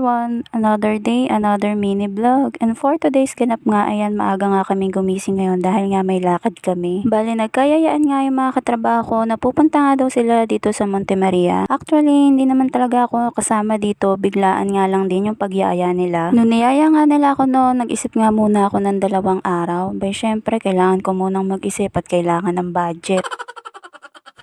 everyone! Another day, another mini vlog. And for today's ganap nga, ayan, maaga nga kaming gumising ngayon dahil nga may lakad kami. Bali, nagkayayaan nga yung mga katrabaho ko na pupunta nga daw sila dito sa Monte Maria. Actually, hindi naman talaga ako kasama dito. Biglaan nga lang din yung pagyaya nila. Nung niyaya nga nila ako noon, nag-isip nga muna ako ng 2 araw. Bay, syempre, kailangan ko munang mag-isip at kailangan ng budget.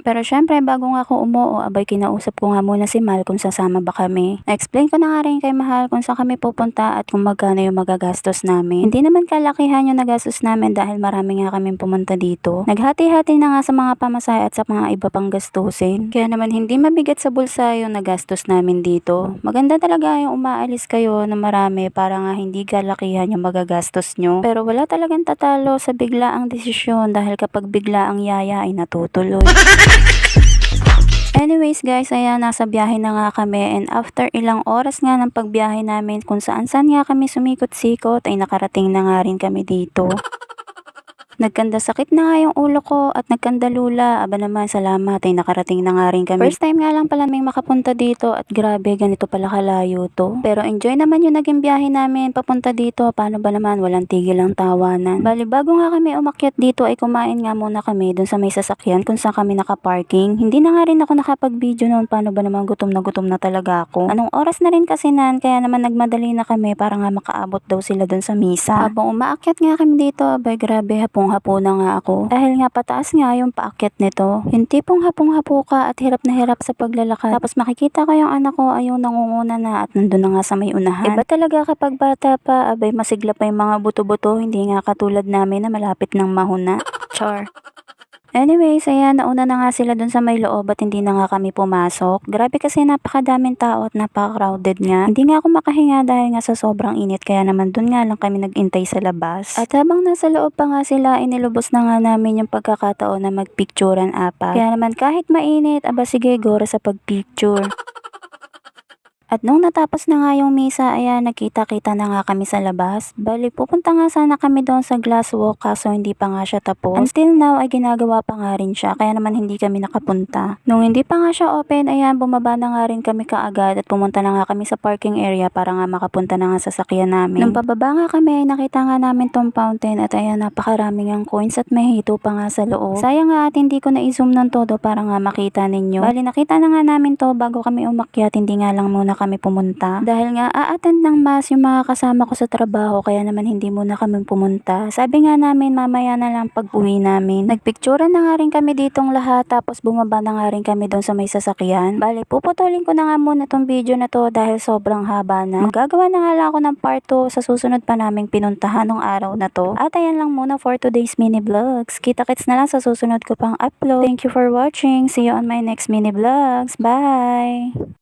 Pero syempre, bago nga ako umuo, abay kinausap ko nga muna si Mal kung sasama ba kami. Na-explain ko na nga rin kay Mahal kung saan kami pupunta at kung magkano yung magagastos namin. Hindi naman kalakihan yung nagastos namin dahil marami nga kaming pumunta dito. Naghati-hati na nga sa mga pamasahe at sa mga iba pang gastusin. Kaya naman hindi mabigat sa bulsa yung nagastos namin dito. Maganda talaga yung umaalis kayo na marami para nga hindi kalakihan yung magagastos nyo. Pero wala talagang tatalo sa biglaang desisyon dahil kapag biglaang yaya ay natutuloy. Anyways guys, ayan, nasa biyahe na nga kami and after ilang oras nga ng pagbiyahe namin kung saan nga kami sumikot-sikot ay nakarating na nga rin kami dito. Nagkanda sakit na nga yung ulo ko at nagkanda lula. Aba naman, salamat ay nakarating na nga rin kami. First time nga lang pala may makapunta dito at grabe, ganito pala kalayo to. Pero enjoy naman yung naging biyahe namin papunta dito. Paano ba naman, walang tigil ang tawanan. Bali, bago nga kami umakyat dito ay kumain nga muna kami dun sa may sasakyan kung saan kami nakaparking. Hindi na nga rin ako nakapag-video noon. Paano ba naman, gutom na talaga ako. Anong oras na rin kasi nan, kaya naman nagmadali na kami para nga makaabot daw sila dun sa misa. Habang umaakyat nga kami dito, abay grabe, hapong-hapo na nga ako. Dahil nga pataas nga yung paakyat nito. Yung tipong hapong-hapo ka at hirap na hirap sa paglalakad. Tapos makikita ko yung anak ko ay yung nangunguna na at nandun na nga sa may unahan. Iba talaga kapag bata pa, abay masigla pa yung mga buto-buto. Hindi nga katulad namin na malapit ng mahuna. Char. Anyways, ayan, nauna na nga sila dun sa may loob at hindi na nga kami pumasok. Grabe kasi napakadaming tao at napaka-crowded nga. Hindi nga ako makahinga dahil nga sa sobrang init kaya naman dun nga lang kami nag-intay sa labas. At habang nasa loob pa nga sila, inilubos na nga namin yung pagkakataon na magpicturean apat. Kaya naman kahit mainit, aba sige, gora sa pagpicture. At nung natapos na nga yung misa, ayan, nakita-kita na nga kami sa labas. Bali, pupunta nga sana kami doon sa glass walk kaso hindi pa nga siya tapos. Until now ay ginagawa pa nga rin siya, kaya naman hindi kami nakapunta. Nung hindi pa nga siya open, ayan, bumaba na nga rin kami kaagad at pumunta na nga kami sa parking area para nga makapunta na nga sa sasakyan namin. Nung pababa nga kami, nakita nga namin tong fountain at ayan, napakaraming ang coins at may hito pa nga sa loob. Sayang nga at hindi ko na-zoom ng todo para nga makita ninyo. Bali, nakita na nga namin to bago kami umakyat, hindi nga lang muna kami pumunta. Dahil nga a-attend ng mass yung mga kasama ko sa trabaho kaya naman hindi muna kami pumunta. Sabi nga namin mamaya na lang pag uwi namin. Nagpicturean na nga rin kami ditong lahat tapos bumaba na nga rin kami doon sa may sasakyan. Bali, puputulin ko na nga muna tong video na to dahil sobrang haba na. Magagawa na nga lang ako ng part 2 sa susunod pa naming pinuntahan ng araw na to. At ayan lang muna for today's mini vlogs. Kita-kits na lang sa susunod ko pang upload. Thank you for watching. See you on my next mini vlogs. Bye!